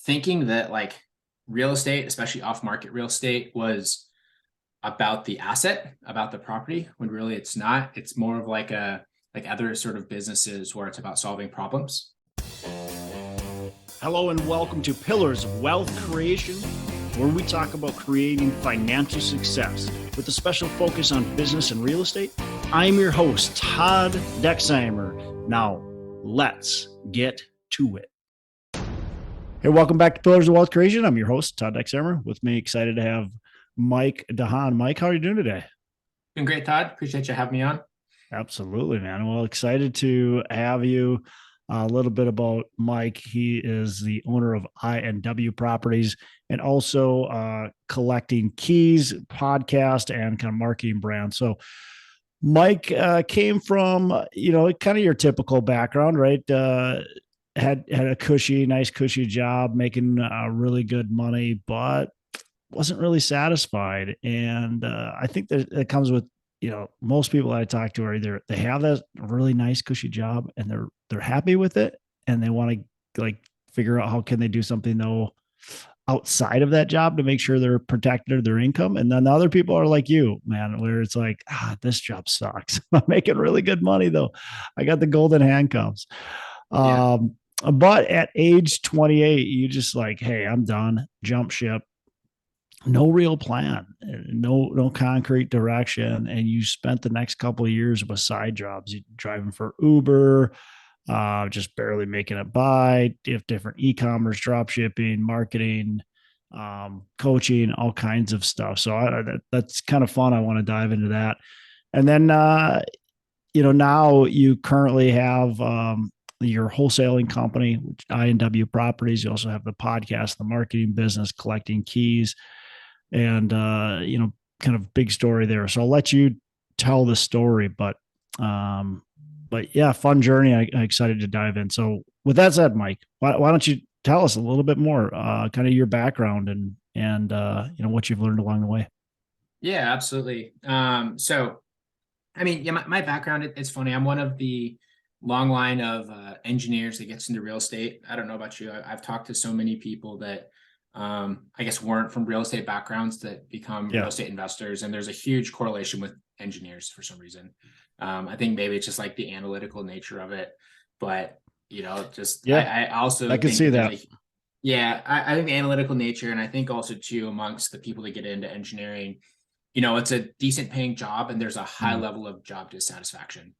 thinking that like real estate, especially off-market real estate, was about the asset, about the property, when really it's not. It's more of like other sort of businesses where it's about solving problems. Hello and welcome to Pillars of Wealth Creation, where we talk about creating financial success with a special focus on business and real estate. I'm your host, Todd Dexheimer. Now, let's get to it. Hey, welcome back to Pillars of Wealth Creation. I'm your host, Todd Dexheimer. With me, excited to have Mike DeHaan. Mike, how are you doing today? Doing great, Todd. Appreciate you having me on. Absolutely, man. Well, excited to have you. A little bit about Mike. He is the owner of I&W Properties and also Collecting Keys podcast and kind of marketing brand. So Mike came from, kind of your typical background, right? Had a nice cushy job, making really good money, but wasn't really satisfied. And I think that it comes with, most people I talk to are either they have that really nice cushy job and they're happy with it and they want to like figure out how can they do something though outside of that job to make sure they're protected of their income. And then the other people are like you, man, where it's like, this job sucks. I'm making really good money though. I got the golden handcuffs. Yeah. But at age 28, you just like, hey, I'm done, jump ship. No real plan, no concrete direction. And you spent the next couple of years with side jobs, driving for Uber, just barely making it by, different e-commerce, drop shipping, marketing, coaching, all kinds of stuff. So that's kind of fun. I want to dive into that. And then, now you currently have your wholesaling company, which I&W Properties. You also have the podcast, the marketing business, Collecting Keys, and kind of big story there. So I'll let you tell the story, but yeah, fun journey. I'm excited to dive in. So with that said, Mike, why don't you tell us a little bit more, kind of your background and what you've learned along the way? Yeah, absolutely. So, I mean, yeah, my background, it's funny. I'm one of the long line of engineers that gets into real estate. I don't know about you. I've talked to so many people that I guess weren't from real estate backgrounds that become real estate investors. And there's a huge correlation with engineers for some reason. I think maybe it's just like the analytical nature of it, but I also can see that. I think the analytical nature, and I think also too amongst the people that get into engineering, it's a decent paying job and there's a high level of job dissatisfaction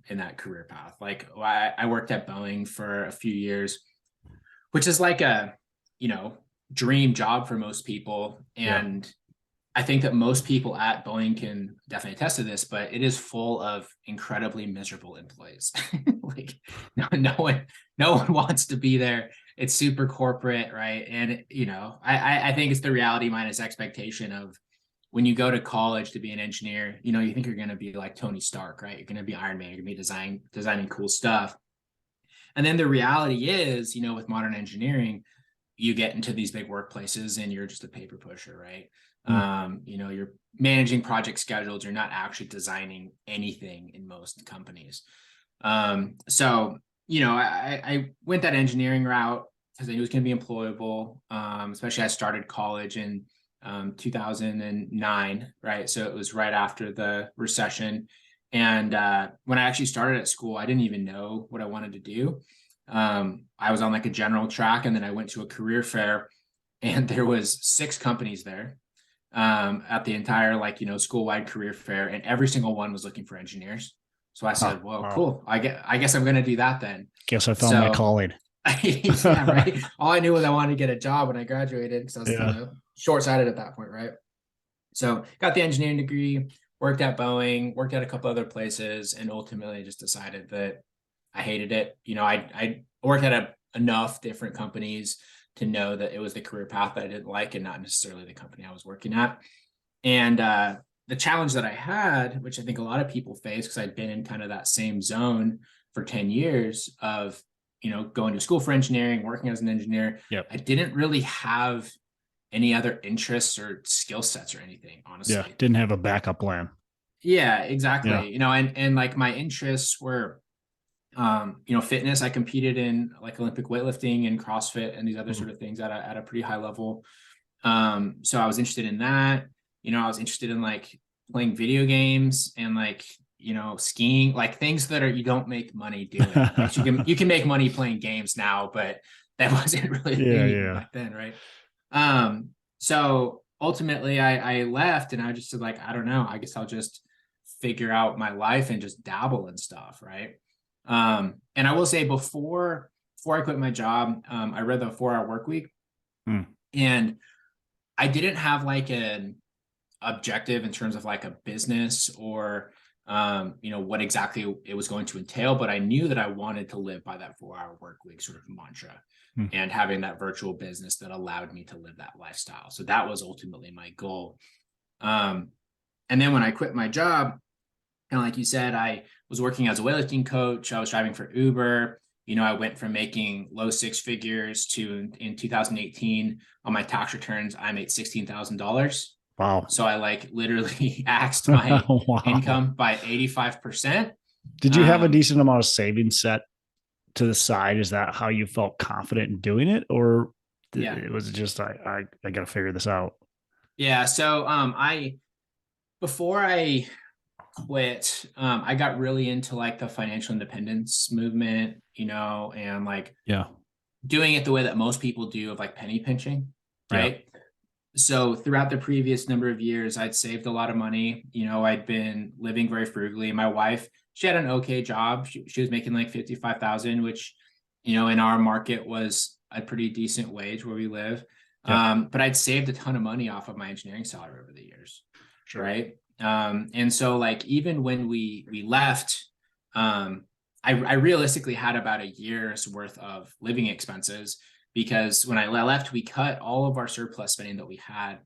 in that career path. Like I worked at Boeing for a few years, which is like a dream job for most people. And I think that most people at Boeing can definitely attest to this, but it is full of incredibly miserable employees. Like no one wants to be there. It's super corporate, right? And I think it's the reality minus expectation of when you go to college to be an engineer, you think you're going to be like Tony Stark, right? You're going to be Iron Man, you're going to be designing cool stuff. And then the reality is, with modern engineering, you get into these big workplaces and you're just a paper pusher, right? You're managing project schedules. You're not actually designing anything in most companies. So I went that engineering route because I knew it was going to be employable, especially I started college in 2009, right? So it was right after the recession. And when I actually started at school, I didn't even know what I wanted to do. I was on like a general track, and then I went to a career fair and there was 6 companies there at the entire school-wide career fair, and every single one was looking for engineers. So I said, cool. I guess I'm going to do that then. Guess I found my calling. Yeah, right. All I knew was I wanted to get a job when I graduated because I was short-sighted at that point, right? So got the engineering degree, worked at Boeing, worked at a couple other places, and ultimately just decided that I hated it. I worked at enough different companies to know that it was the career path that I didn't like and not necessarily the company I was working at. And the challenge that I had, which I think a lot of people face, because I'd been in kind of that same zone for 10 years of, going to school for engineering, working as an engineer. Yep. I didn't really have any other interests or skill sets or anything, honestly. Yeah, didn't have a backup plan. Yeah, exactly. And like my interests were Fitness, I competed in like Olympic weightlifting and CrossFit and these other sort of things at a pretty high level. So I was interested in that. I was interested in like playing video games and like, skiing, like things that you don't make money doing. Like you can make money playing games now, but that wasn't really the thing even back then, right? So ultimately I left and I just said like, I don't know, I guess I'll just figure out my life and just dabble in stuff, right? And I will say before I quit my job, I read the 4-Hour Workweek, and I didn't have like an objective in terms of like a business or what exactly it was going to entail, but I knew that I wanted to live by that 4-Hour Workweek sort of mantra and having that virtual business that allowed me to live that lifestyle. So that was ultimately my goal. And then when I quit my job, kind of like you said, I was working as a weightlifting coach. I was driving for Uber. I went from making low 6 figures to in 2018 on my tax returns, I made $16,000. Wow. So I like literally axed my wow. income by 85%. Did you have a decent amount of savings set to the side? Is that how you felt confident in doing it? Or was it just, I got to figure this out? Yeah. So before I quit, I got really into like the financial independence movement, and like doing it the way that most people do, of like penny pinching, right? So throughout the previous number of years, I'd saved a lot of money. I'd been living very frugally. My wife, she had an okay job. She was making like 55,000, which, in our market was a pretty decent wage where we live. But I'd saved a ton of money off of my engineering salary over the years. Sure. Right. And so like, even when we left, I realistically had about a year's worth of living expenses, because when I left, we cut all of our surplus spending that we had.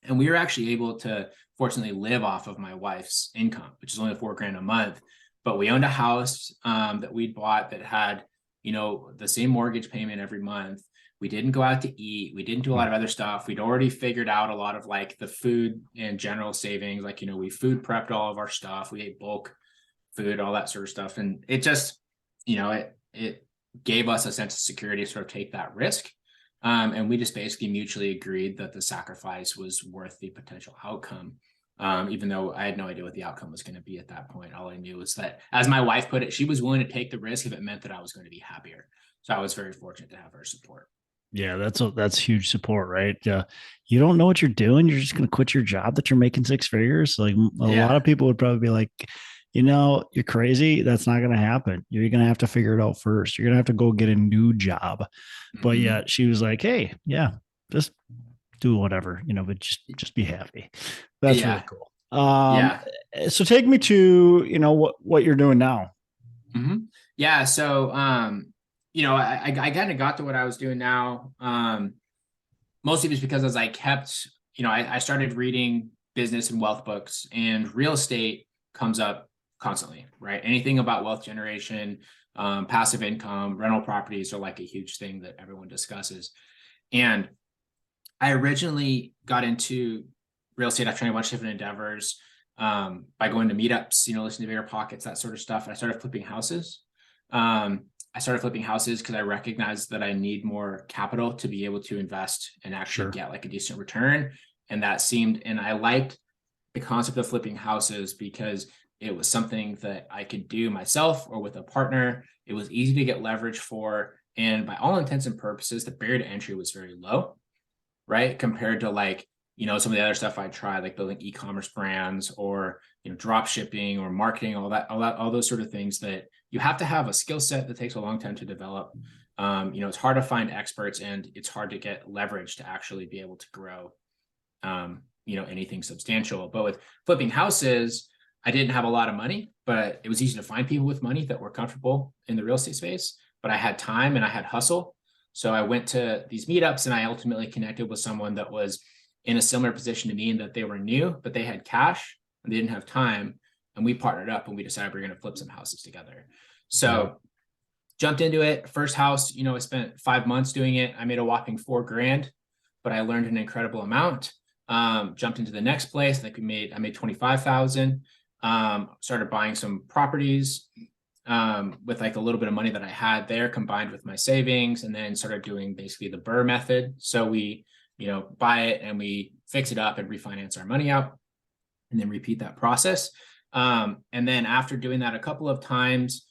And we were actually able to fortunately live off of my wife's income, which is only $4,000 a month. But we owned a house that we'd bought that had, the same mortgage payment every month. We didn't go out to eat. We didn't do a lot of other stuff. We'd already figured out a lot of like the food and general savings. Like, we food prepped all of our stuff. We ate bulk food, all that sort of stuff. And it just, it gave us a sense of security to sort of take that risk. And we just basically mutually agreed that the sacrifice was worth the potential outcome. Even though I had no idea what the outcome was going to be at that point. All I knew was that, as my wife put it, she was willing to take the risk if it meant that I was going to be happier. So I was very fortunate to have her support. Yeah, that's huge support, right? You don't know what you're doing. You're just going to quit your job that you're making 6 figures. Like a lot of people would probably be like, you're crazy. That's not going to happen. You're going to have to figure it out first. You're going to have to go get a new job. But yet she was like, hey, just do whatever, but just be happy. That's really cool. So take me to, what you're doing now. Yeah. So, I kind of got to what I was doing now, mostly just because as I kept, I started reading business and wealth books, and real estate comes up constantly, right? Anything about wealth generation, passive income, rental properties are like a huge thing that everyone discusses. And I originally got into real estate after trying a bunch of different endeavors, by going to meetups, listening to BiggerPockets, that sort of stuff. And I started flipping houses. Because I recognized that I need more capital to be able to invest and actually get like a decent return. And I liked the concept of flipping houses because it was something that I could do myself or with a partner. It was easy to get leverage for. And by all intents and purposes, the barrier to entry was very low, right? Compared to like, some of the other stuff I tried, like building e-commerce brands or, drop shipping or marketing, all those sort of things that you have to have a skill set that takes a long time to develop. It's hard to find experts, and it's hard to get leverage to actually be able to grow, anything substantial. But with flipping houses, I didn't have a lot of money, but it was easy to find people with money that were comfortable in the real estate space. But I had time and I had hustle. So I went to these meetups, and I ultimately connected with someone that was in a similar position to me, in that they were new, but they had cash and they didn't have time. And we partnered up and we decided we were going to flip some houses together. So jumped into it. First house, I spent 5 months doing it. I made a whopping $4,000, but I learned an incredible amount. Jumped into the next place. I made 25,000. Started buying some properties. with like a little bit of money that I had there combined with my savings, and then started doing basically the BRRRR method. So we, buy it and we fix it up and refinance our money out and then repeat that process. And then after doing that a couple of times,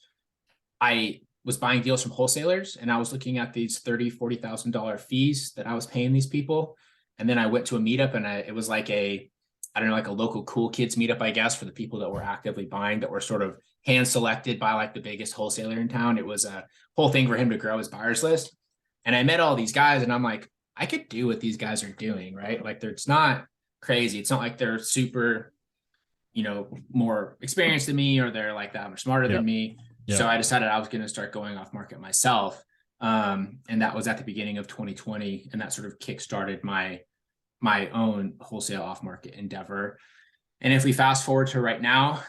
I was buying deals from wholesalers, and I was looking at these $30,000, $40,000 fees that I was paying these people. And then I went to a meetup, and it was like like a local cool kids meetup, I guess, for the people that were actively buying, that were sort of hand selected by like the biggest wholesaler in town. It was a whole thing for him to grow his buyers list. And I met all these guys, and I'm like, I could do what these guys are doing, right? Like, it's not crazy. It's not like they're super, more experienced than me, or they're like that much smarter than me. So I decided I was going to start going off market myself. And that was at the beginning of 2020. And that sort of kickstarted my own wholesale off market endeavor. And if we fast forward to right now,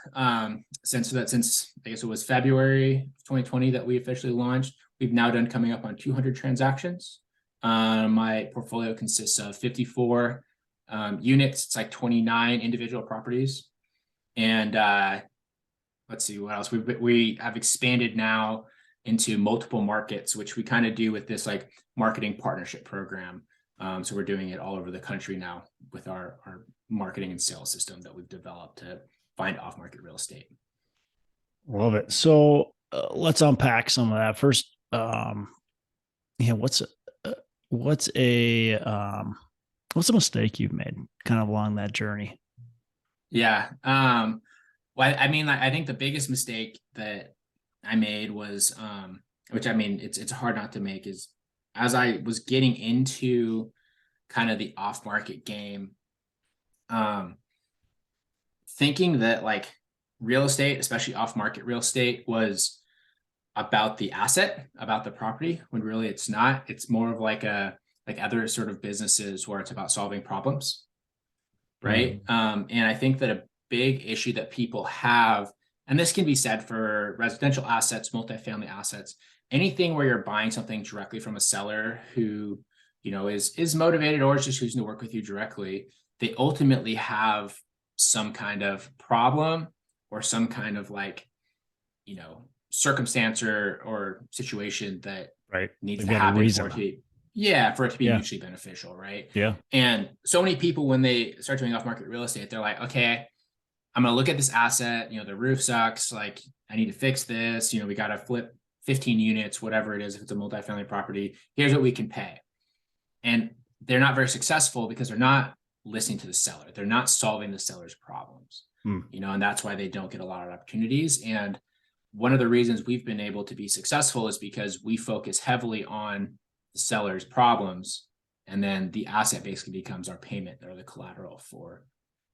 since I guess it was February 2020 that we officially launched, we've now done coming up on 200 transactions. My portfolio consists of 54 units. It's like 29 individual properties. And let's see what else. We have expanded now into multiple markets, which we kind of do with this like marketing partnership program. So we're doing it all over the country now with our marketing and sales system that we've developed to find off-market real estate. Love it. So let's unpack some of that first. What's a mistake you've made kind of along that journey? Yeah. Well, I mean, I think the biggest mistake that I made was, which I mean, it's hard not to make, is as I was getting into kind of the off-market game, thinking that like real estate, especially off-market real estate, was about the asset, about the property, when really it's not. It's more of like other sort of businesses where it's about solving problems, right? And I think that a big issue that people have, and this can be said for residential assets, multifamily assets, anything where you're buying something directly from a seller who, is motivated or is just choosing to work with you directly, they ultimately have some kind of problem or some kind of like, circumstance or situation that needs to happen for it to be mutually beneficial, right? Yeah. And so many people, when they start doing off-market real estate, they're like, okay, I'm going to look at this asset, the roof sucks, like I need to fix this, we got to flip 15 units, whatever it is, if it's a multifamily property, here's what we can pay. And they're not very successful because they're not listening to the seller. They're not solving the seller's problems, and that's why they don't get a lot of opportunities. And one of the reasons we've been able to be successful is because we focus heavily on the seller's problems, and then the asset basically becomes our payment or the collateral for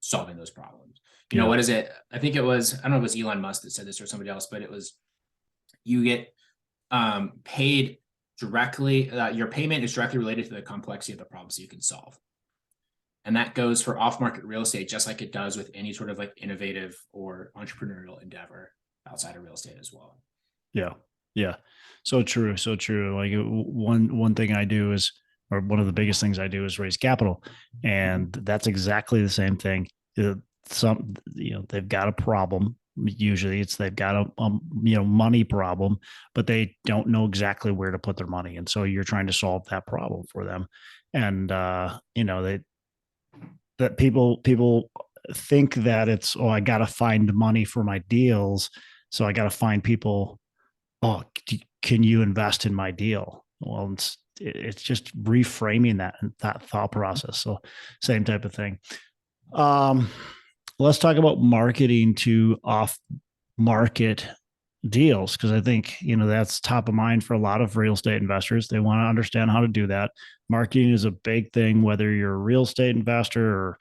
solving those problems. What is it? I think it was, I don't know if it was Elon Musk that said this or somebody else, but it was, you get paid directly, your payment is directly related to the complexity of the problems you can solve. And that goes for off-market real estate, just like it does with any sort of like innovative or entrepreneurial endeavor outside of real estate as well. Yeah. Yeah. So true. So true. Like one thing I do is, or one of the biggest things I do is raise capital. And that's exactly the same thing. They've got a problem. Usually they've got a money problem, but they don't know exactly where to put their money. And so you're trying to solve that problem for them. And, that people think that it's, I got to find money for my deals. So I got to find people, can you invest in my deal? Well, it's just reframing that thought process. So same type of thing. Let's talk about marketing to off market deals, because I think, that's top of mind for a lot of real estate investors. They want to understand how to do that. Marketing is a big thing, whether you're a real estate investor or,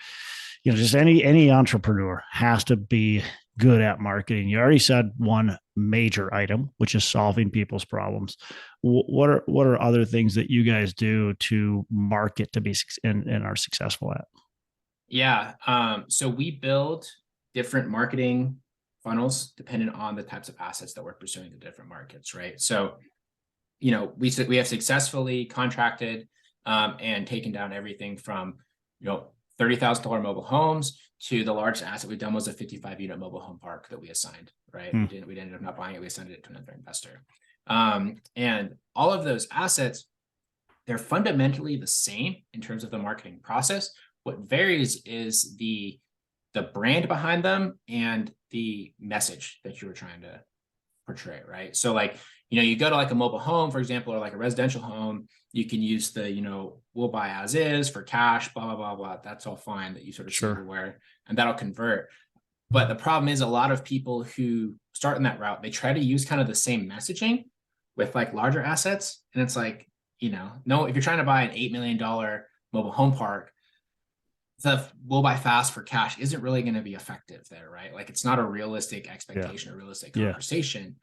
just any entrepreneur has to be good at marketing. You already said one major item, which is solving people's problems. What are other things that you guys do to market to be and are successful at? Yeah. So we build different marketing funnels dependent on the types of assets that we're pursuing in different markets, right? So, we have successfully contracted and taken down everything from, $30,000 mobile homes to the largest asset we've done was a 55-unit mobile home park that we assigned, right? We ended up not buying it. We assigned it to another investor. And all of those assets, they're fundamentally the same in terms of the marketing process. What varies is the brand behind them and the message that you were trying to portray, right? So like, you go to like a mobile home, for example, or like a residential home, you can use the, we'll buy as is for cash, blah, blah, blah, blah. That's all fine that you sort of see everywhere, and that'll convert. But the problem is a lot of people who start in that route, they try to use kind of the same messaging with like larger assets. And it's like, no, if you're trying to buy an $8 million mobile home park, the we'll buy fast for cash isn't really going to be effective there, right? Like it's not a realistic expectation or realistic conversation.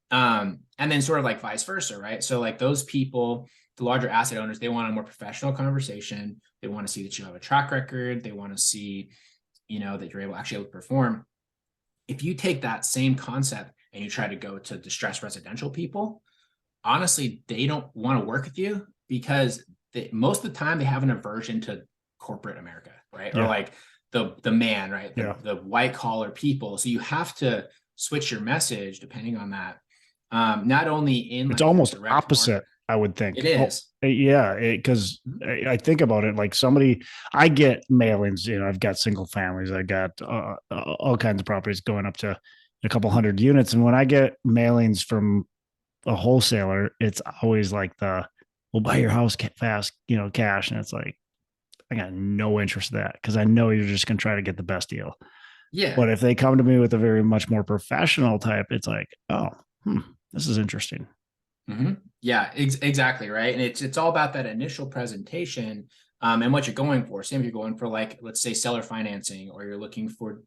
And then sort of like vice versa, right? So like those people, the larger asset owners, they want a more professional conversation. They want to see that you have a track record. They want to see, that you're actually able to perform. If you take that same concept and you try to go to distressed residential people, honestly, they don't want to work with you because most of the time they have an aversion to corporate America, right? Or like the man, right? The white collar people. So you have to switch your message depending on that. Not only in it's almost opposite market. I would think it is. Because I think about it like I get mailings, I've got single families, I got all kinds of properties going up to a couple hundred units. And when I get mailings from a wholesaler, it's always like we'll buy your house fast, cash. And it's like, I got no interest in that because I know you're just going to try to get the best deal. Yeah. But if they come to me with a very much more professional type, it's like, oh, this is interesting. Yeah, exactly. Right. And it's all about that initial presentation and what you're going for. Same if you're going for like, let's say seller financing, or you're looking for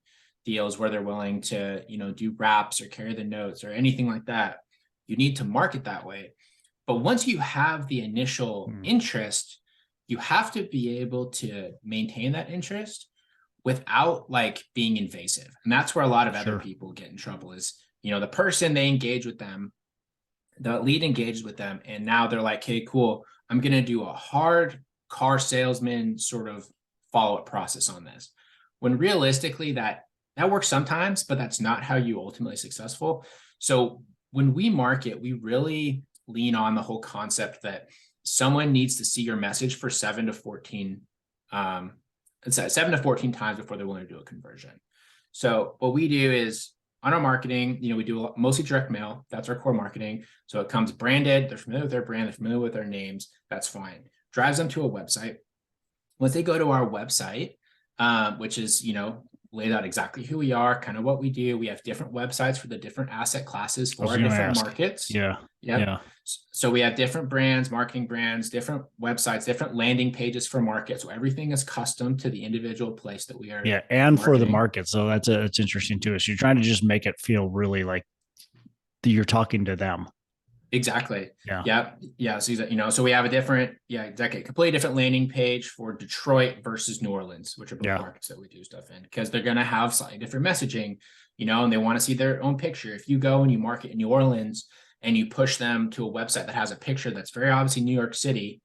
deals where they're willing to, do wraps or carry the notes or anything like that. You need to market that way. But once you have the initial interest, you have to be able to maintain that interest without like being invasive. And that's where a lot of other people get in trouble is, the person, they engage with them, the lead engages with them, and now they're like, hey, cool, I'm going to do a hard car salesman sort of follow-up process on this. When realistically that works sometimes, but that's not how you ultimately successful. So when we market, we really lean on the whole concept that someone needs to see your message for 7 to 14 times before they're willing to do a conversion. So what we do is on our marketing, we do mostly direct mail. That's our core marketing. So it comes branded. They're familiar with their brand. They're familiar with their names. That's fine. Drives them to a website. Once they go to our website, which is, laid out exactly who we are, kind of what we do. We have different websites for the different asset classes for our different markets. Yeah. So we have different brands, marketing brands, different websites, different landing pages for markets. So everything is custom to the individual place that we are. Yeah. And marketing for the market. So it's interesting too. So you're trying to just make it feel really like you're talking to them. Exactly. Yeah. So, so we have a different, exactly, completely different landing page for Detroit versus New Orleans, which are both markets that we do stuff in, because they're going to have slightly different messaging, and they want to see their own picture. If you go and you market in New Orleans and you push them to a website that has a picture that's very obviously New York City,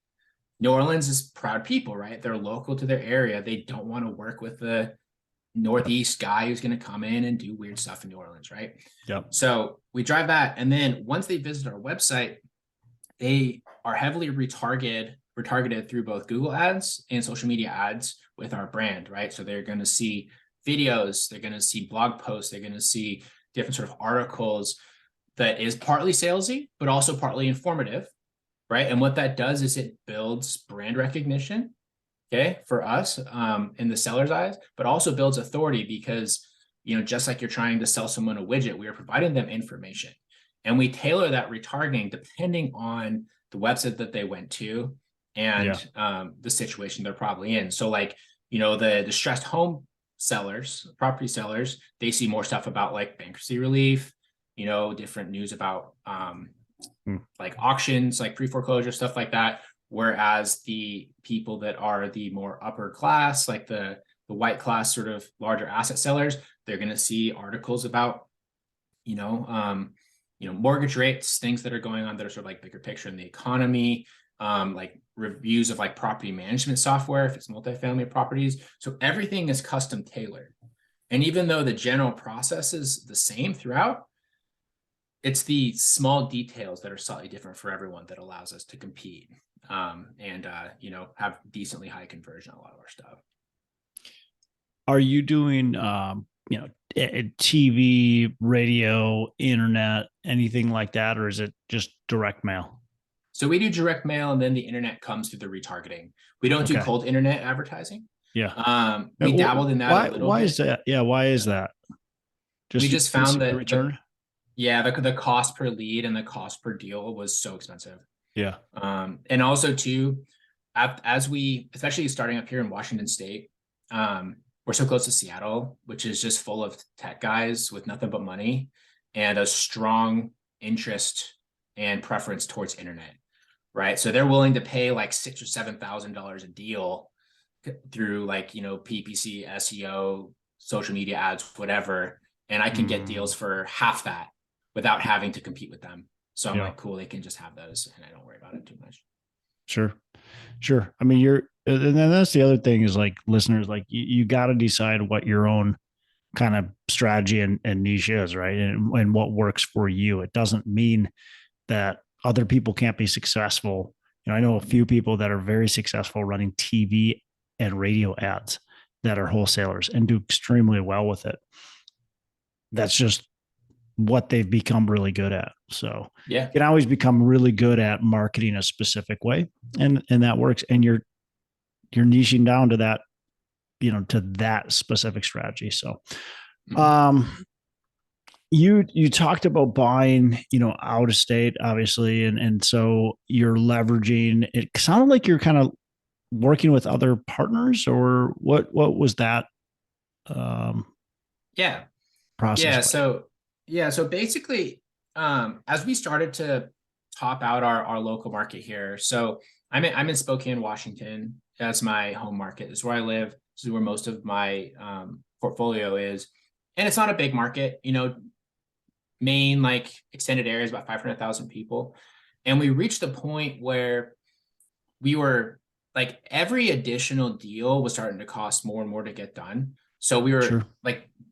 New Orleans is proud people, right? They're local to their area. They don't want to work with the Northeast guy who's going to come in and do weird stuff in New Orleans, right? So we drive that, and then once they visit our website, they are heavily retargeted through both Google ads and social media ads with our brand, right? So they're going to see videos, they're going to see blog posts, they're going to see different sort of articles that is partly salesy, but also partly informative, right? And what that does is it builds brand recognition, okay, for us in the seller's eyes, but also builds authority because, just like you're trying to sell someone a widget, we are providing them information. And we tailor that retargeting depending on the website that they went to and the situation they're probably in. So like, the distressed home sellers, property sellers, they see more stuff about like bankruptcy relief, different news about like auctions, like pre-foreclosure, stuff like that. Whereas the people that are the more upper class, like the white class sort of larger asset sellers, they're going to see articles about, mortgage rates, things that are going on that are sort of like bigger picture in the economy, like reviews of like property management software, if it's multifamily properties. So everything is custom tailored. And even though the general process is the same throughout, it's the small details that are slightly different for everyone that allows us to compete and have decently high conversion on a lot of our stuff. Are you doing, TV, radio, internet, anything like that? Or is it just direct mail? So we do direct mail, and then the internet comes through the retargeting. We don't do Okay. cold internet advertising. Yeah. We dabbled in that Why, a little why bit. is that? Yeah. Why is that? We Just just didn't found see the that return. the cost per lead and the cost per deal was so expensive. Yeah. And also too, as we, especially starting up here in Washington State, we're so close to Seattle, which is just full of tech guys with nothing but money and a strong interest and preference towards internet, right? So they're willing to pay like $6,000 or $7,000 a deal through like, PPC, SEO, social media ads, whatever. And I can get deals for half that without having to compete with them. So I'm like, cool, they can just have those and I don't worry about it too much. Sure. I mean, and then that's the other thing is like listeners, like you got to decide what your own kind of strategy and niche is, right? And what works for you. It doesn't mean that other people can't be successful. I know a few people that are very successful running TV and radio ads that are wholesalers and do extremely well with it. That's just what they've become really good at. So yeah, you can always become really good at marketing a specific way, and that works. And you're niching down to that, to that specific strategy. So, you talked about buying, out of state, obviously, and so you're leveraging. It sounded like you're kind of working with other partners, or what was that? Yeah. Process. So basically, as we started to top out our local market here, so I'm in Spokane, Washington. That's my home market. This is where I live. This is where most of my portfolio is, and it's not a big market. Main like extended area is about 500,000 people, and we reached the point where we were like every additional deal was starting to cost more and more to get done. So we were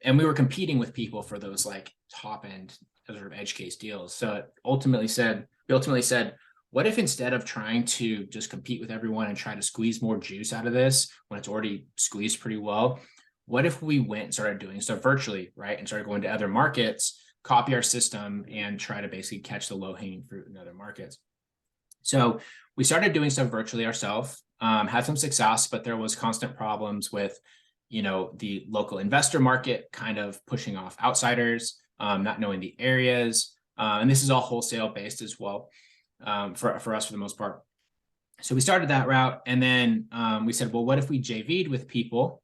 and we were competing with people for those like top end sort of edge case deals. So we ultimately said, what if instead of trying to just compete with everyone and try to squeeze more juice out of this when it's already squeezed pretty well, what if we went and started doing stuff virtually, right? And started going to other markets, copy our system, and try to basically catch the low hanging fruit in other markets. So we started doing stuff virtually ourselves, had some success, but there was constant problems with, the local investor market kind of pushing off outsiders, not knowing the areas. And this is all wholesale based as well for us for the most part. So we started that route. And then we said, well, what if we JV'd with people,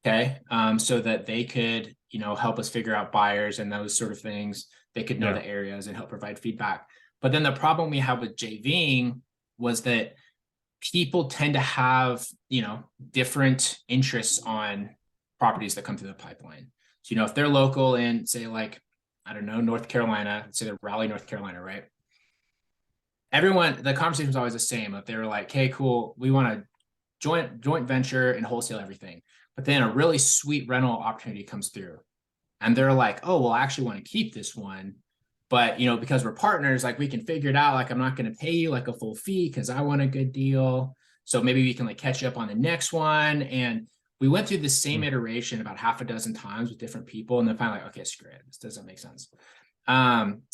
okay, so that they could, help us figure out buyers and those sort of things. They could know the areas and help provide feedback. But then the problem we have with JVing was that people tend to have, different interests on properties that come through the pipeline. So, if they're local in, say, like, I don't know, North Carolina, say they're Raleigh, North Carolina, right? The conversation was always the same. If they were like, hey, cool, we want to joint venture and wholesale everything. But then a really sweet rental opportunity comes through. And they're like, oh, well, I actually want to keep this one. But, because we're partners, like we can figure it out. Like, I'm not going to pay you like a full fee because I want a good deal. So maybe we can like catch you up on the next one. And we went through the same iteration about half a dozen times with different people. And then finally, like, okay, screw it. This doesn't make sense.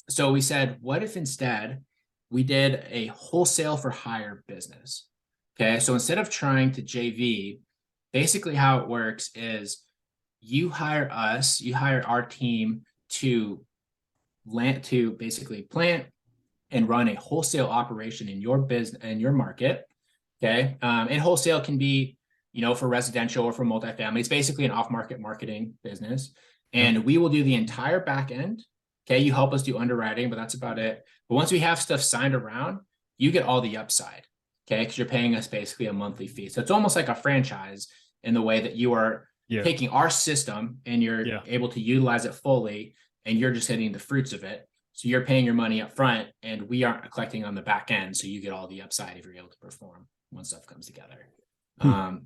So we said, what if instead we did a wholesale for hire business? Okay. So instead of trying to JV, basically how it works is you hire our team to basically plant and run a wholesale operation in your business and your market. Okay. And wholesale can be, for residential or for multifamily. It's basically an off-market marketing business. And we will do the entire back end. Okay. You help us do underwriting, but that's about it. But once we have stuff signed around, you get all the upside. Okay. Because you're paying us basically a monthly fee. So it's almost like a franchise in the way that you are taking our system and you're able to utilize it fully, and you're just getting the fruits of it. So you're paying your money up front and we aren't collecting on the back end. So you get all the upside if you're able to perform when stuff comes together.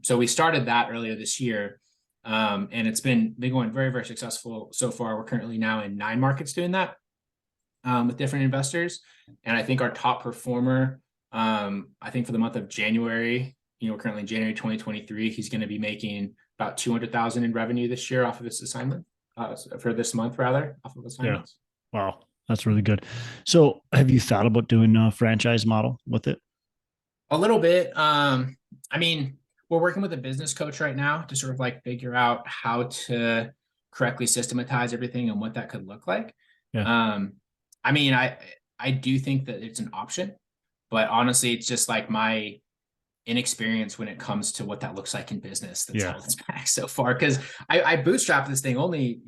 So we started that earlier this year. And it's been going very, very successful so far. We're currently now in 9 markets doing that with different investors. And I think our top performer, I think for the month of January, we're currently in January 2023, he's going to be making about 200,000 in revenue this year off of this assignment, for this month rather, off of assignments. Yeah. Wow. That's really good. So have you thought about doing a franchise model with it? A little bit. I mean, we're working with a business coach right now to sort of like figure out how to correctly systematize everything and what that could look like. Yeah. I mean, I do think that it's an option, but honestly, it's just like my inexperience when it comes to what that looks like in business that's held us back so far. Because I bootstrapped this thing only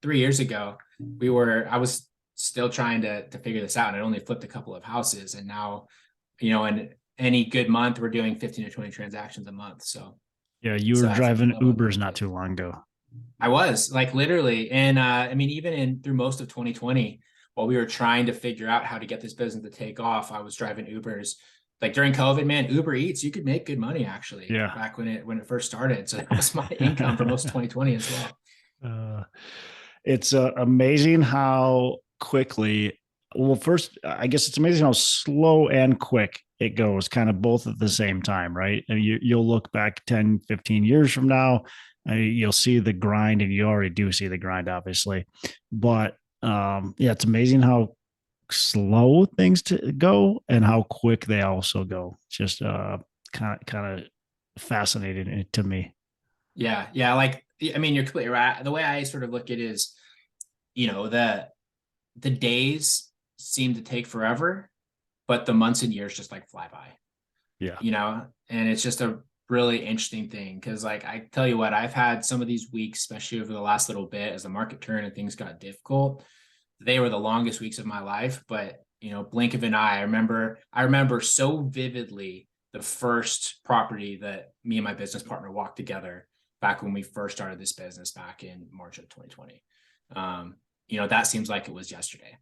3 years ago. I was still trying to figure this out, and I only flipped a couple of houses, and now in any good month we're doing 15 to 20 transactions a month. So yeah, you were driving Ubers not too long ago. I was like literally, and I mean, even through most of 2020, while we were trying to figure out how to get this business to take off, I was driving Ubers. Like during COVID, man, Uber Eats, you could make good money actually. Yeah. Back when it first started. So that was my income for most of 2020 as well. It's amazing how quickly. Well, first, I guess it's amazing how slow and quick it goes, kind of both at the same time, right? And you'll look back 10, 15 years from now, you'll see the grind, and you already do see the grind, obviously. But yeah, it's amazing how slow things to go and how quick they also go. It's just kind of fascinating to me. Yeah. Like, I mean, you're completely right. The way I sort of look at it is, the days seem to take forever, but the months and years just like fly by. Yeah. And it's just a really interesting thing because, like, I tell you what, I've had some of these weeks, especially over the last little bit as the market turned and things got difficult. They were the longest weeks of my life, but blink of an eye. I remember so vividly the first property that me and my business partner walked together back when we first started this business back in March of 2020. That seems like it was yesterday.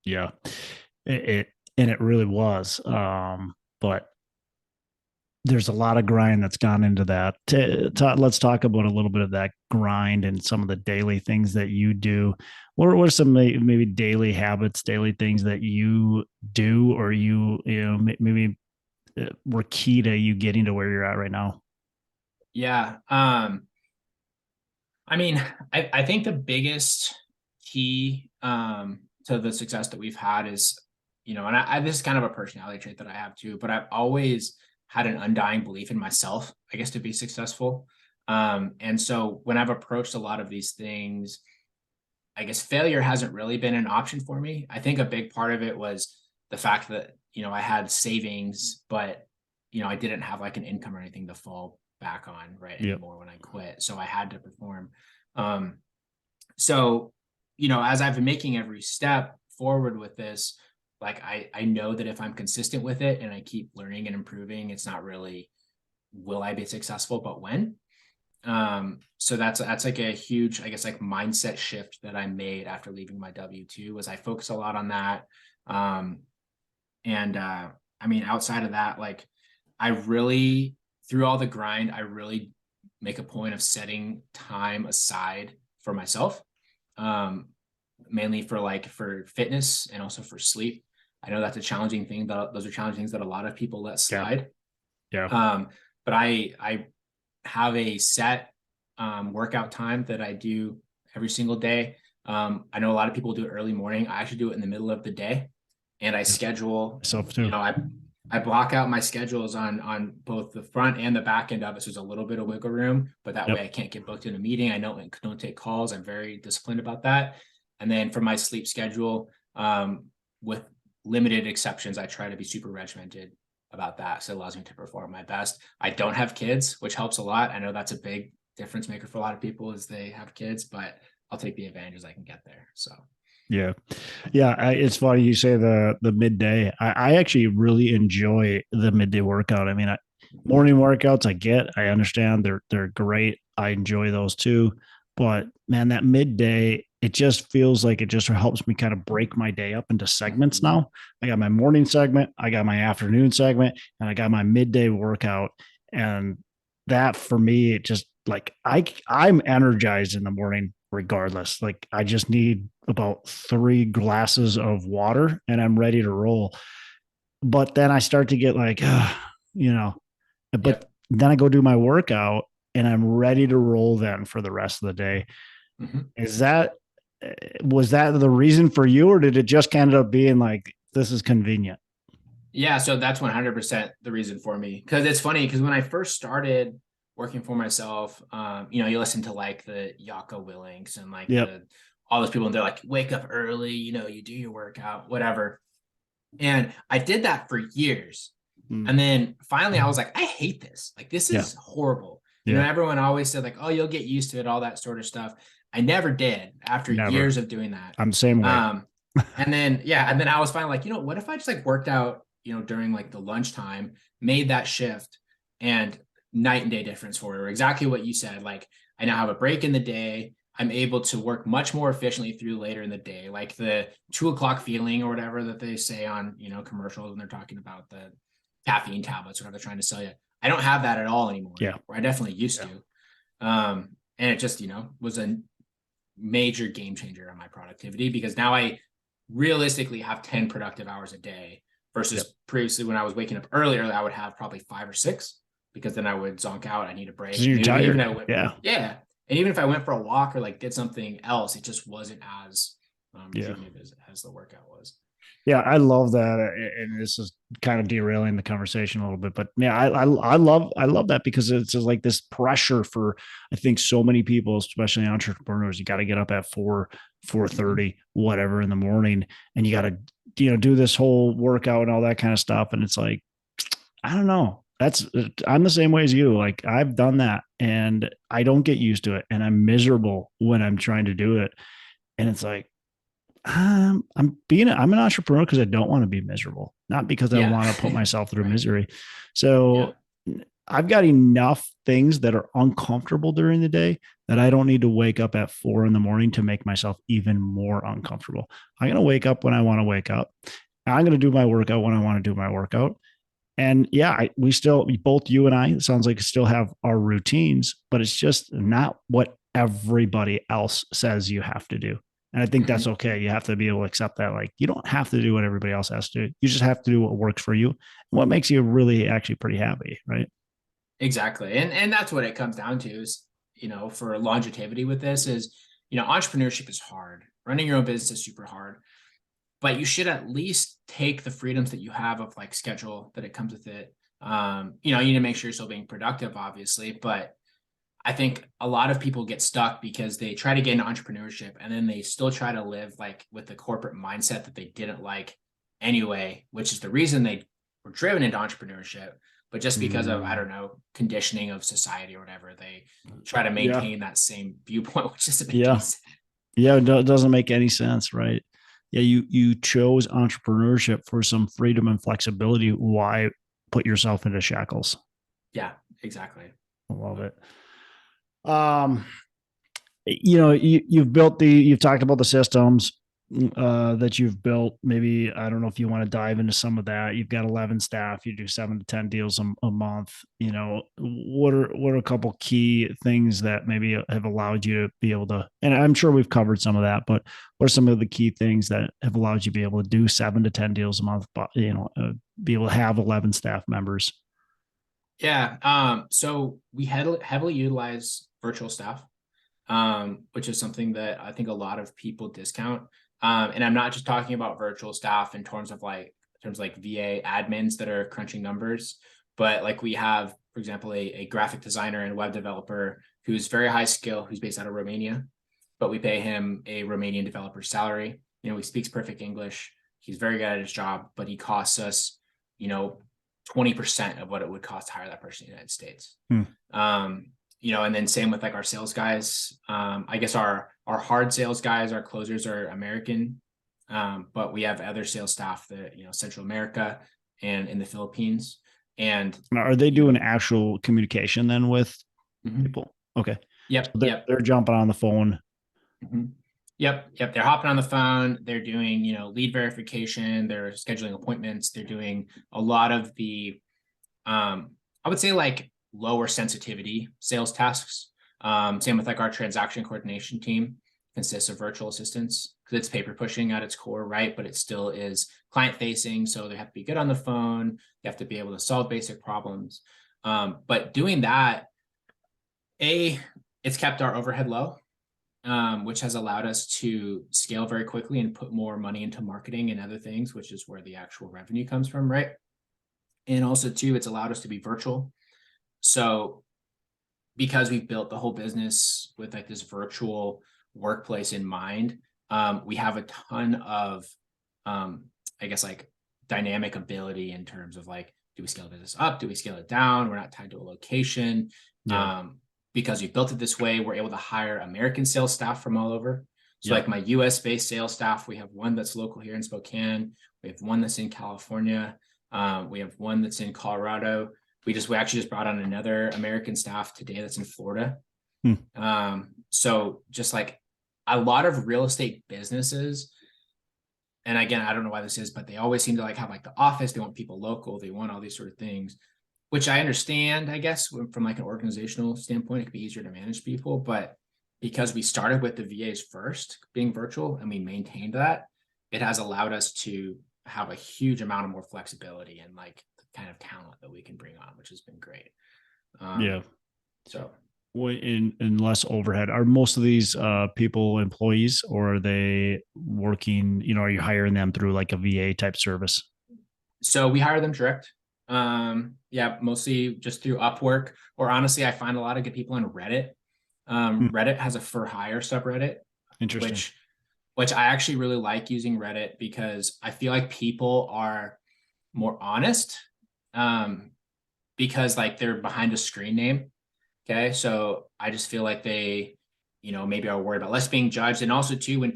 Yeah, it really was. But there's a lot of grind that's gone into that. Let's talk about a little bit of that grind and some of the daily things that you do. What are some maybe daily habits, daily things that you do, or maybe were key to you getting to where you're at right now? Yeah. I mean, I think the biggest key to the success that we've had is, and this is kind of a personality trait that I have too, but I've always had an undying belief in myself, I guess, to be successful. And so when I've approached a lot of these things, I guess failure hasn't really been an option for me. I think a big part of it was the fact that, I had savings, but, I didn't have like an income or anything to fall back on anymore when I quit. So I had to perform. So, as I've been making every step forward with this, like I know that if I'm consistent with it and I keep learning and improving, it's not really will I be successful, but when. So that's like a huge, I guess, like mindset shift that I made after leaving my W-2 was I focus a lot on that. I mean, outside of that, like I really, through all the grind, I really make a point of setting time aside for myself, mainly for fitness and also for sleep. I know that's a challenging thing. Those are challenging things that a lot of people let slide. Yeah. But I have a set workout time that I do every single day. I know a lot of people do it early morning. I actually do it in the middle of the day, and I schedule. Myself too. I block out my schedules on both the front and the back end of it. So there's a little bit of wiggle room, but that way I can't get booked in a meeting. I don't take calls. I'm very disciplined about that. And then for my sleep schedule, with limited exceptions, I try to be super regimented about that. So it allows me to perform my best. I don't have kids, which helps a lot. I know that's a big difference maker for a lot of people is they have kids, but I'll take the advantages I can get there. So yeah. It's funny you say the midday. I actually really enjoy the midday workout. I mean, morning workouts I understand they're great. I enjoy those too. But man, that midday, it just feels like it just helps me kind of break my day up into segments Mhm. now. I got my morning segment, I got my afternoon segment, and I got my midday workout. And that for me, it just like I'm energized in the morning regardless. Like I just need about 3 glasses of water and I'm ready to roll. But then I start to get like, you know, but Yep. then I go do my workout and I'm ready to roll then for the rest of the day. Mhm. Is that was that the reason for you, or did it just end up being like this is convenient? Yeah, so that's 100% the reason for me. Because it's funny, because when I first started working for myself, you listen to like the Yaka Willings and like Yep. the all those people, and they're like, wake up early, you do your workout, whatever. And I did that for years. Mm. And then finally I was like, I hate this. Like, this Yeah. is horrible. Yeah. Everyone always said, like, oh, you'll get used to it, all that sort of stuff. I never did after Never. years of doing that. I'm the same way. Um, and then, yeah, and then I was finally like, what if I just like worked out, during like the lunchtime, made that shift, and night and day difference for it, or exactly what you said. Like, I now have a break in the day. I'm able to work much more efficiently through later in the day, like the 2 o'clock feeling or whatever that they say on, commercials when they're talking about the caffeine tablets, whatever they're trying to sell you. I don't have that at all anymore, Yeah. where I definitely used Yeah. to. And it just, was a major game changer on my productivity, because now I realistically have 10 productive hours a day Yep. versus previously when I was waking up earlier, I would have probably 5 or 6, because then I would zonk out. I need a Because break. you're And even tired. I went, Yeah. yeah. And even if I went for a walk or like did something else, it just wasn't as Yeah. rejuvenative as the workout was. Yeah, I love that, and this is kind of derailing the conversation a little bit, but yeah, I love that because it's just like this pressure for I think so many people, especially entrepreneurs. You got to get up at 4:30, whatever in the morning, and you got to do this whole workout and all that kind of stuff, and it's like I don't know. I'm the same way as you. Like I've done that, and I don't get used to it, and I'm miserable when I'm trying to do it, and it's like I'm an entrepreneur because I don't want to be miserable, not because I Yeah. want to put myself through Right. misery. Yeah. So I've got enough things that are uncomfortable during the day that I don't need to wake up at 4 in the morning to make myself even more uncomfortable. I'm going to wake up when I want to wake up. I'm going to do my workout when I want to do my workout. And yeah, we still, both you and I, it sounds like still have our routines, but it's just not what everybody else says you have to do. And I think that's Mhm. okay. You have to be able to accept that. Like, you don't have to do what everybody else has to do. You just have to do what works for you and what makes you really actually pretty happy. Right. Exactly. And that's what it comes down to is, for longevity with this is, entrepreneurship is hard. Running your own business is super hard, but you should at least take the freedoms that you have of like schedule that it comes with it. You need to make sure you're still being productive, obviously, but I think a lot of people get stuck because they try to get into entrepreneurship and then they still try to live like with the corporate mindset that they didn't like anyway, which is the reason they were driven into entrepreneurship. But just because of, I Mm, don't know, conditioning of society or whatever, they try to yeah. maintain that same viewpoint, which doesn't make any Yeah. sense. Yeah. It doesn't make any sense. Right. Yeah. You chose entrepreneurship for some freedom and flexibility. Why put yourself into shackles? Yeah, exactly. I love But it. Um, you've talked about the systems that you've built. Maybe I don't know if you want to dive into some of that. You've got 11 staff, you do 7 to 10 deals a month. What are a couple key things that maybe have allowed you to be able to, and I'm sure we've covered some of that, but what are some of the key things that have allowed you to be able to do 7 to 10 deals a month, but be able to have 11 staff members? yeah, so we heavily utilize virtual staff, which is something that I think a lot of people discount. And I'm not just talking about virtual staff in terms of like VA admins that are crunching numbers, but like we have, for example, a graphic designer and web developer who's very high skill, who's based out of Romania, but we pay him a Romanian developer salary. He speaks perfect English. He's very good at his job, but he costs us, you know, 20% of what it would cost to hire that person in the United States. Hmm. And then same with like our sales guys. I guess our hard sales guys, our closers are American, but we have other sales staff that Central America and in the Philippines, and Now, are they you doing know, actual communication then with mhm. people? Okay. Yep, So they're yep. they're jumping on the phone. Mhm. Yep. They're hopping on the phone. They're doing, lead verification. They're scheduling appointments. They're doing a lot of the, I would say like lower sensitivity sales tasks. Same with like our transaction coordination team consists of virtual assistants because it's paper pushing at its core, right? But it still is client facing. So they have to be good on the phone. They have to be able to solve basic problems. But doing that, it's kept our overhead low, which has allowed us to scale very quickly and put more money into marketing and other things, which is where the actual revenue comes from, right? And also too, it's allowed us to be virtual. So because we've built the whole business with like this virtual workplace in mind, we have a ton of, I guess like dynamic ability in terms of like, do we scale business up? Do we scale it down? We're not tied to a location. Because we built it this way, we're able to hire American sales staff from all over. So like my US based sales staff, we have one that's local here in Spokane. We have one that's in California. We have one that's in Colorado. We actually just brought on another American staff today that's in Florida. So just like a lot of real estate businesses, and again, I don't know why this is, but they always seem to like have like the office. They want people local. They want all these sort of things, which I understand, I guess, from like an organizational standpoint, it could be easier to manage people. But because we started with the VAs first being virtual and we maintained that, it has allowed us to have a huge amount of more flexibility and like the kind of talent that we can bring on, which has been great. So in less overhead, are most of these people employees, or are they working, are you hiring them through like a VA type service? So we hire them direct. Mostly just through Upwork, or honestly, I find a lot of good people on Reddit. Reddit has a for hire subreddit. Interesting. Which I actually really like using Reddit because I feel like people are more honest, because like they're behind a screen name. Okay. So I just feel like they, maybe are worried about less being judged. And also too, when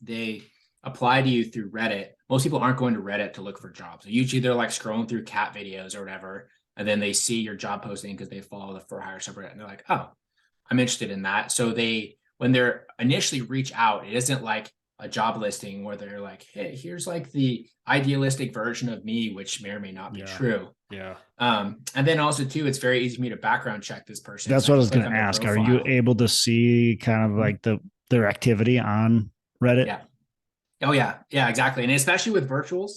they apply to you through Reddit, most people aren't going to Reddit to look for jobs. Usually they're like scrolling through cat videos or whatever. And then they see your job posting because they follow the for hire subreddit and they're like, oh, I'm interested in that. So when they're initially reach out, it isn't like a job listing where they're like, hey, here's like the idealistic version of me, which may or may not be true. And then also too, it's very easy for me to background check this person. That's what I was going to ask. Are you able to see kind of like their activity on Reddit? Yeah. Oh yeah. Yeah, exactly. And especially with virtuals,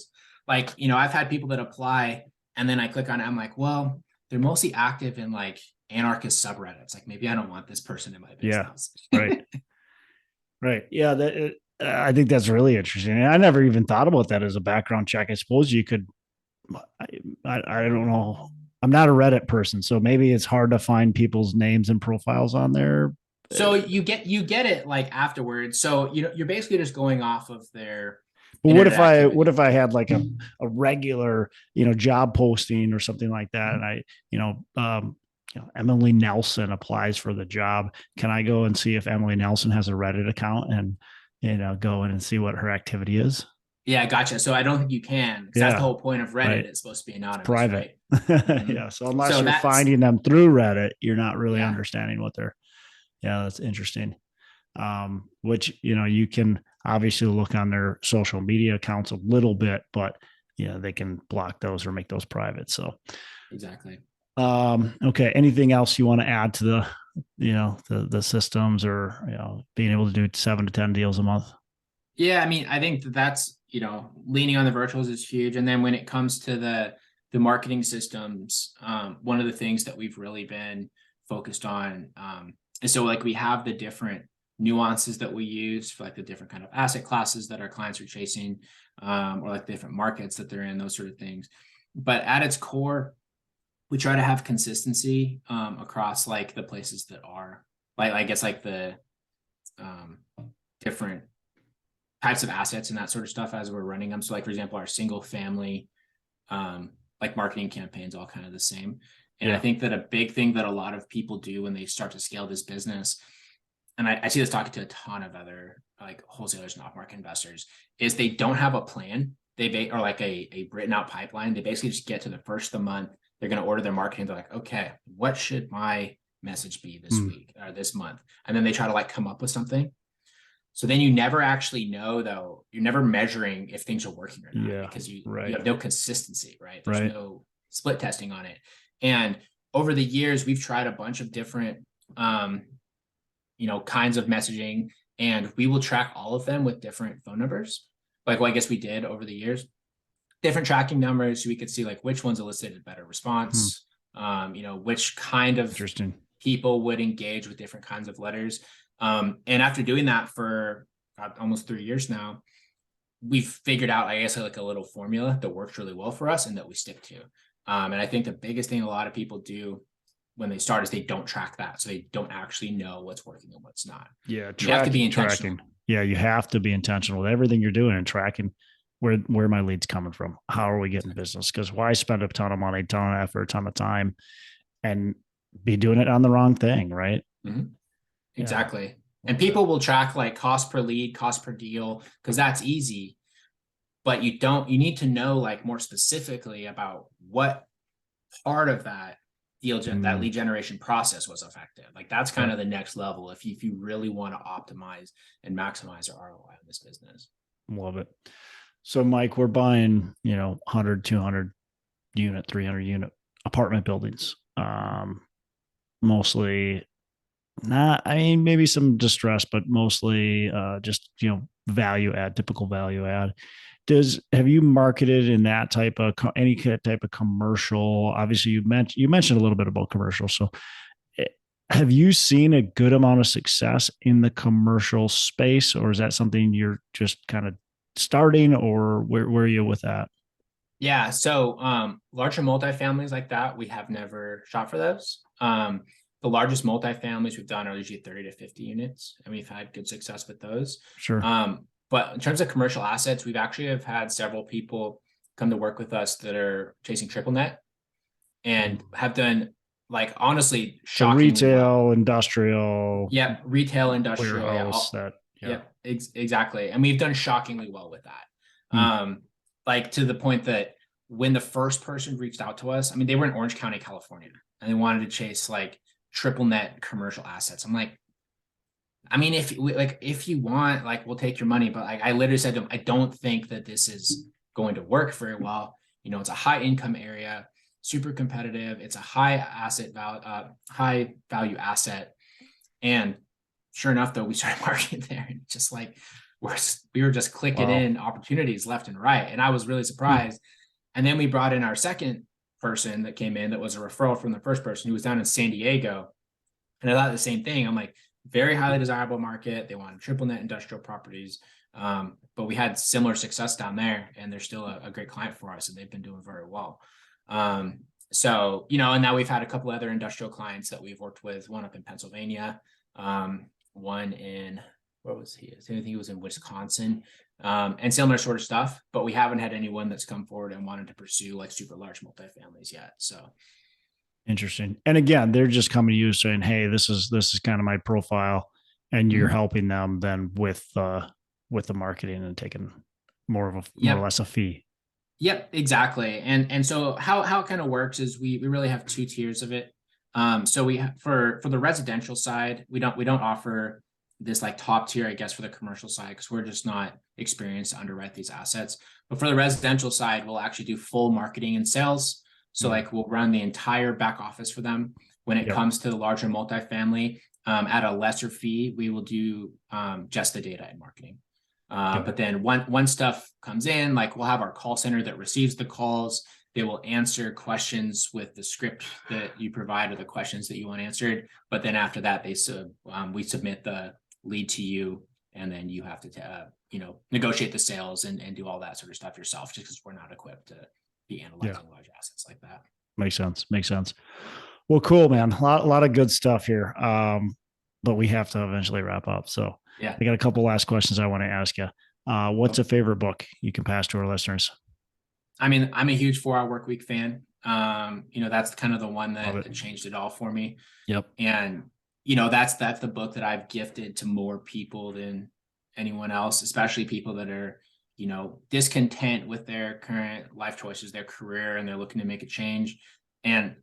like, I've had people that apply and then I click on it. I'm like, well, they're mostly active in like anarchist subreddits. Like maybe I don't want this person in my business. Yeah. Right. Right. Yeah. I think that's really interesting. And I never even thought about that as a background check. I suppose you could, I don't know. I'm not a Reddit person, so maybe it's hard to find people's names and profiles on there. So you get it like afterwards. So you're basically just going off of their. But what if I had like a regular, job posting or something like that, and I, Emily Nelson applies for the job. Can I go and see if Emily Nelson has a Reddit account and go in and see what her activity is? Yeah, gotcha. So I don't think you can. That's the whole point of Reddit. Right. It's supposed to be anonymous, private. Right? Yeah. So unless you're finding them through Reddit, you're not really understanding what they're. Yeah, that's interesting. Which, you can obviously look on their social media accounts a little bit, but they can block those or make those private. So exactly. Okay. Anything else you want to add to the systems or, being able to do 7 to 10 deals a month? Yeah. I mean, I think that's, leaning on the virtuals is huge. And then when it comes to the marketing systems, one of the things that we've really been focused on, and so like we have the different nuances that we use for like the different kind of asset classes that our clients are chasing, or like the different markets that they're in, those sort of things. But at its core, we try to have consistency across like the places that are like, I guess like the different types of assets and that sort of stuff as we're running them. So like, for example, our single family, like marketing campaigns, all kind of the same. And I think that a big thing that a lot of people do when they start to scale this business, and I see this talking to a ton of other like wholesalers and off-market investors, is they don't have a plan. They are like a written out pipeline. They basically just get to the first of the month. They're going to order their marketing. They're like, okay, what should my message be this week or this month? And then they try to like come up with something. So then you never actually know, though, you're never measuring if things are working or not, because you have no consistency, right? There's no split testing on it. And over the years, we've tried a bunch of different, kinds of messaging, and we will track all of them with different phone numbers. Like, well, I guess we did over the years, different tracking numbers. So we could see like which ones elicited better response, which kind of people would engage with different kinds of letters. And after doing that for almost 3 years now, we've figured out, I guess, like a little formula that works really well for us and that we stick to. And I think the biggest thing a lot of people do when they start is they don't track that. So they don't actually know what's working and what's not. Yeah. You have to be intentional. Yeah. You have to be intentional with everything you're doing and tracking where my leads coming from. How are we getting business? Because why spend a ton of money, ton of effort, ton of time and be doing it on the wrong thing, right? Mm-hmm. Exactly. Yeah. And people will track like cost per lead, cost per deal, because that's easy. But you need to know like more specifically about what part of that that lead generation process was effective. Like that's kind of the next level if you really want to optimize and maximize your ROI on this business. Love it. So Mike, we're buying, 100, 200 unit, 300 unit apartment buildings. Mostly maybe some distress, but mostly just, typical value add. Have you marketed in that type of any type of commercial? Obviously you mentioned a little bit about commercial. So have you seen a good amount of success in the commercial space, or is that something you're just kind of starting, or where are you with that? Yeah. So larger multifamilies like that, we have never shot for those. The largest multifamilies we've done are usually 30 to 50 units, and we've had good success with those. Sure. But in terms of commercial assets, we've actually have had several people come to work with us that are chasing triple net and have done like honestly shocking. Retail, industrial. Yeah, retail, industrial. Warehouse, exactly. And we've done shockingly well with that. Like to the point that when the first person reached out to us, they were in Orange County, California, and they wanted to chase like triple net commercial assets. I'm like, if you want, like, we'll take your money. But like, I literally said to them, I don't think that this is going to work very well. It's a high income area, super competitive. It's a high value asset. And sure enough, though, we started marketing there and just like, we were just clicking in opportunities left and right. And I was really surprised. And then we brought in our second person that came in that was a referral from the first person who was down in San Diego. And I thought the same thing. I'm like, very highly desirable market. They wanted triple net industrial properties. But we had similar success down there, and they're still a great client for us, and they've been doing very well. So, and now we've had a couple other industrial clients that we've worked with, one up in Pennsylvania, one in, where was he? I think he was in Wisconsin, and similar sort of stuff, but we haven't had anyone that's come forward and wanted to pursue like super large multifamilies yet. So interesting. And again, they're just coming to you saying, hey, this is kind of my profile, and you're helping them then with the marketing and taking more or less a fee. Yep, exactly. And so how it kind of works is we really have two tiers of it. So we for the residential side, we don't offer this like top tier, I guess, for the commercial side, because we're just not experienced to underwrite these assets. But for the residential side, we'll actually do full marketing and sales. So like we'll run the entire back office for them. When it comes to the larger multifamily, at a lesser fee, we will do just the data and marketing. But then once stuff comes in, like we'll have our call center that receives the calls. They will answer questions with the script that you provide or the questions that you want answered. But then after that, we submit the lead to you, and then you have to negotiate the sales and do all that sort of stuff yourself, just because we're not equipped to be analyzing large assets like that. Makes sense. Well, cool, man. A lot of good stuff here. But we have to eventually wrap up. So I got a couple last questions I want to ask you. What's a favorite book you can pass to our listeners? I'm a huge 4 Hour Workweek fan. That's kind of the one that changed it all for me. Yep. And that's the book that I've gifted to more people than anyone else, especially people that are, discontent with their current life choices, their career, and they're looking to make a change. And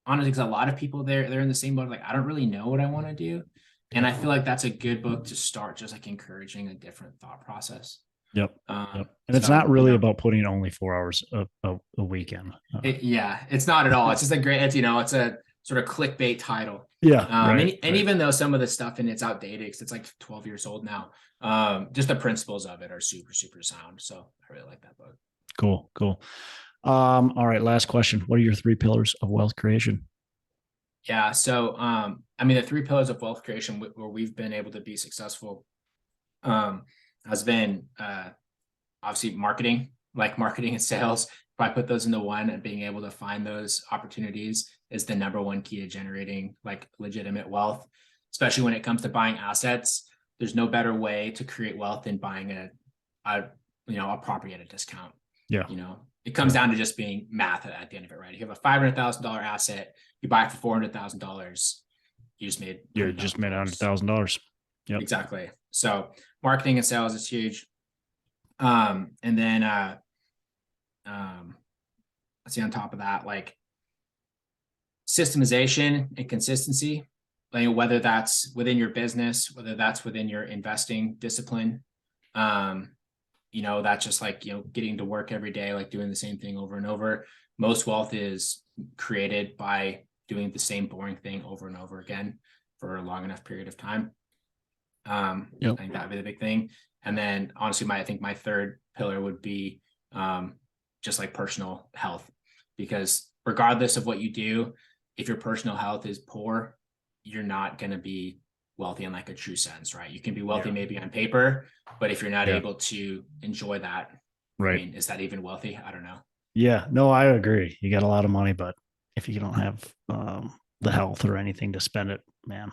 honestly, because a lot of people they're in the same boat, like, I don't really know what I want to do. And I feel like that's a good book to start, just like encouraging a different thought process. Yep. Um, And it's so, not really about putting only 4 hours a weekend. Yeah, it's not at all. It's just a great, it's, it's a sort of clickbait title. Yeah. Right. And even though some of the stuff in it's outdated, because it's like 12 years old now, just the principles of it are super, super sound. So I really like that book. Cool. All right. Last question. What are your 3 pillars of wealth creation? Yeah. So, the 3 pillars of wealth creation where we've been able to be successful, has been, obviously marketing and sales. If I put those into one, and being able to find those opportunities is the number one key to generating like legitimate wealth, especially when it comes to buying assets. There's no better way to create wealth than buying a property at a discount. Yeah. It comes down to just being math at the end of it, right? If you have a $500,000 asset, you buy it for $400,000, you just made $100,000. Yep. Exactly. So marketing and sales is huge. And then let's see, on top of that, like systemization and consistency, like whether that's within your business, whether that's within your investing discipline, that's just like, getting to work every day, like doing the same thing over and over. Most wealth is created by doing the same boring thing over and over again for a long enough period of time. I think that would be the big thing. And then honestly, I think my third pillar would be just like personal health, because regardless of what you do, if your personal health is poor, you're not going to be wealthy in like a true sense, right? You can be wealthy maybe on paper, but if you're not able to enjoy that, right? Is that even wealthy? I don't know. Yeah, no, I agree. You got a lot of money, but if you don't have the health or anything to spend it, man,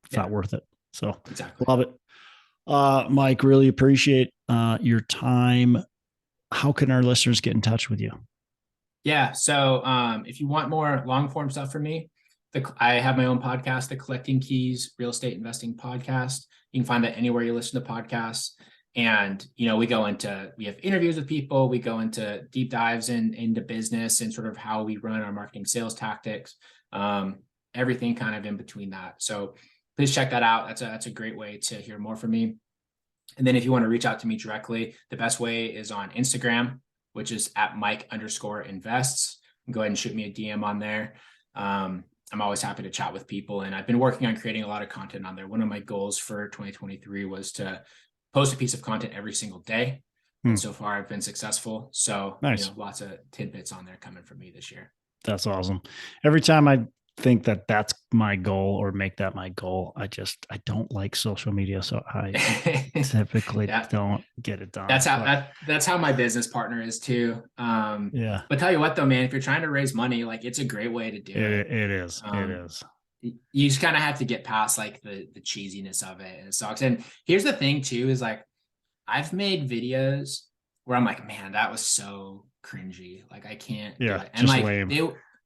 it's not worth it. So exactly. Love it. Mike, really appreciate your time. How can our listeners get in touch with you? Yeah. So if you want more long form stuff from me, I have my own podcast, the Collecting Keys Real Estate Investing Podcast. You can find that anywhere you listen to podcasts. And, we have interviews with people. We go into deep dives into business and sort of how we run our marketing sales tactics, everything kind of in between that. So please check that out. That's a great way to hear more from me. And then if you want to reach out to me directly, the best way is on Instagram, which is at Mike_invests. Go ahead and shoot me a DM on there. I'm always happy to chat with people, and I've been working on creating a lot of content on there. One of my goals for 2023 was to post a piece of content every single day. And so far I've been successful. So nice. Lots of tidbits on there coming from me this year. That's awesome. Every time I think that that's my goal or make that my goal, I don't like social media. So I typically don't get it done. That's how my business partner is too. But tell you what though, man, if you're trying to raise money, like it's a great way to do it. It is. It is. You just kind of have to get past like the cheesiness of it, and it sucks. And here's the thing too, is like, I've made videos where I'm like, man, that was so cringy. Like I can't do it. And like lame.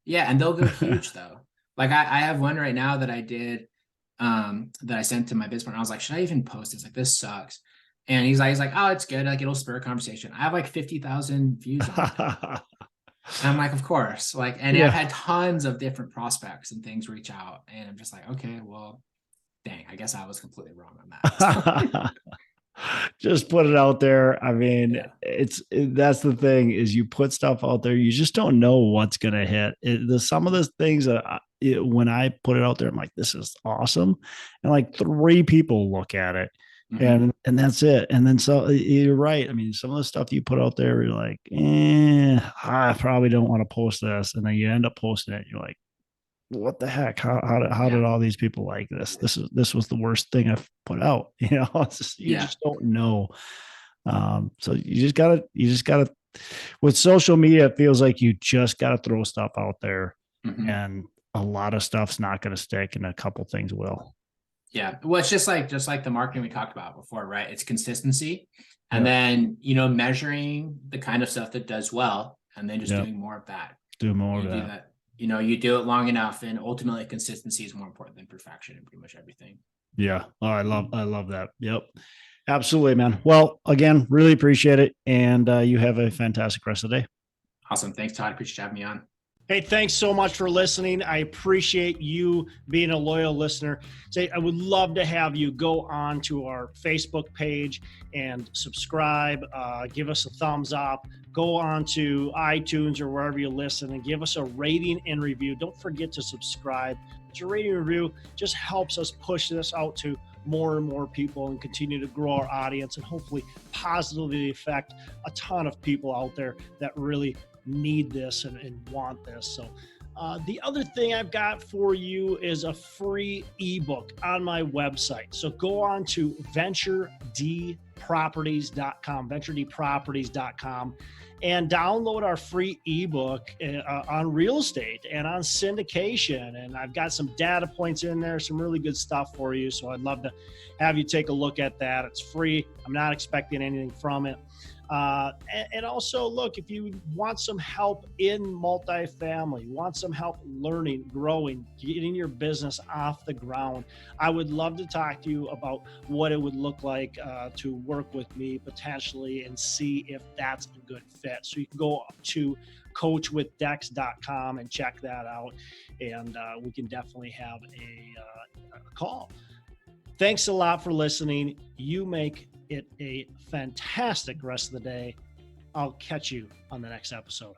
And they'll go huge though. Like I have one right now that I did, that I sent to my business partner. I was like, should I even post this? Like, this sucks. And he's like, oh, it's good. Like it'll spur a conversation. I have like 50,000 views on it. And I'm like, of course. Like, and I've had tons of different prospects and things reach out. And I'm just like, okay, well, dang, I guess I was completely wrong on that. Just put it out there. I mean, that's the thing, is you put stuff out there, you just don't know what's going to hit. Some of the things that when I put it out there, I'm like, this is awesome. And like 3 people look at it. And that's it. And then, so you're right. I mean, some of the stuff you put out there, you're like, I probably don't want to post this. And then you end up posting it. You're like, what the heck? How did all these people like this? This was the worst thing I've put out. Just don't know. So you just gotta, with social media, it feels like you just gotta throw stuff out there, and a lot of stuff's not going to stick, and a couple things will. Yeah. Well, it's just like the marketing we talked about before, right? It's consistency, and then, measuring the kind of stuff that does well, and then just doing more of that. Do more of that. You do it long enough, and ultimately consistency is more important than perfection in pretty much everything. Yeah. Oh, I love that. Yep. Absolutely, man. Well, again, really appreciate it. And you have a fantastic rest of the day. Awesome. Thanks, Todd. Appreciate you having me on. Hey, thanks so much for listening. I appreciate you being a loyal listener. I would love to have you go on to our Facebook page and subscribe, give us a thumbs up, go on to iTunes or wherever you listen and give us a rating and review. Don't forget to subscribe. Your rating and review just helps us push this out to more and more people and continue to grow our audience and hopefully positively affect a ton of people out there that really need this and want this. So the other thing I've got for you is a free ebook on my website. So go on to venturedproperties.com, and download our free ebook on real estate and on syndication. And I've got some data points in there, some really good stuff for you. So I'd love to have you take a look at that. It's free. I'm not expecting anything from it. And also, look, if you want some help in multifamily, want some help learning, growing, getting your business off the ground, I would love to talk to you about what it would look like to work with me potentially and see if that's a good fit. So you can go to coachwithdex.com and check that out, and we can definitely have a call. Thanks a lot for listening. You make it a fantastic rest of the day. I'll catch you on the next episode.